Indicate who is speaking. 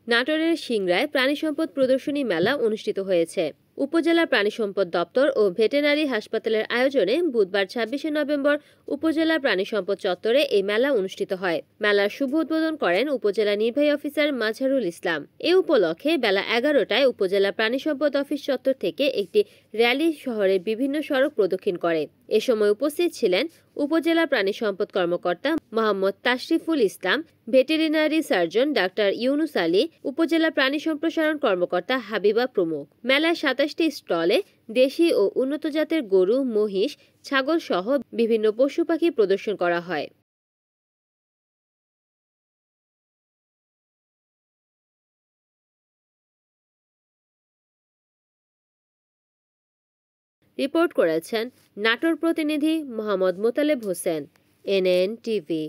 Speaker 1: নাটোরের সিংড়ায় প্রাণী সম্পদ প্রদর্শনী মেলা অনুষ্ঠিত হয়েছে। উপজেলা প্রাণী সম্পদ দপ্তর ও ভেটেরিনারি হাসপাতালের আয়োজনে বুধবার ২৬শে নভেম্বর উপজেলা প্রাণী সম্পদ চত্বরে এই মেলা অনুষ্ঠিত হয়। মেলার শুভ উদ্বোধন করেন উপজেলা নির্বাহী অফিসার মাজহারুল ইসলাম। এ উপলক্ষে বেলা ১১টায় উপজেলা প্রাণী সম্পদ অফিস চত্বর থেকে একটি র্যালি শহরের বিভিন্ন সড়ক প্রদক্ষিণ করে। এ সময় উপস্থিত ছিলেন উপজেলা প্রাণী সম্পদ কর্মকর্তা Mohammad Tashriful Islam, veterinary surgeon doctor Yunus Ali, উপজেলা প্রাণী সম্প্রসারণ কর্মকর্তা হাবিবা প্রমুখ। মেলায় ২৭টি স্টলে দেশি ও উন্নত জাতের গরু, মহিষ, ছাগল সহ বিভিন্ন পশু পাখি প্রদর্শন করা হয়। রিপোর্ট করেছেন নাটোর প্রতিনিধি মোহাম্মদ মোতালেব হোসেন, এনএন টিভি।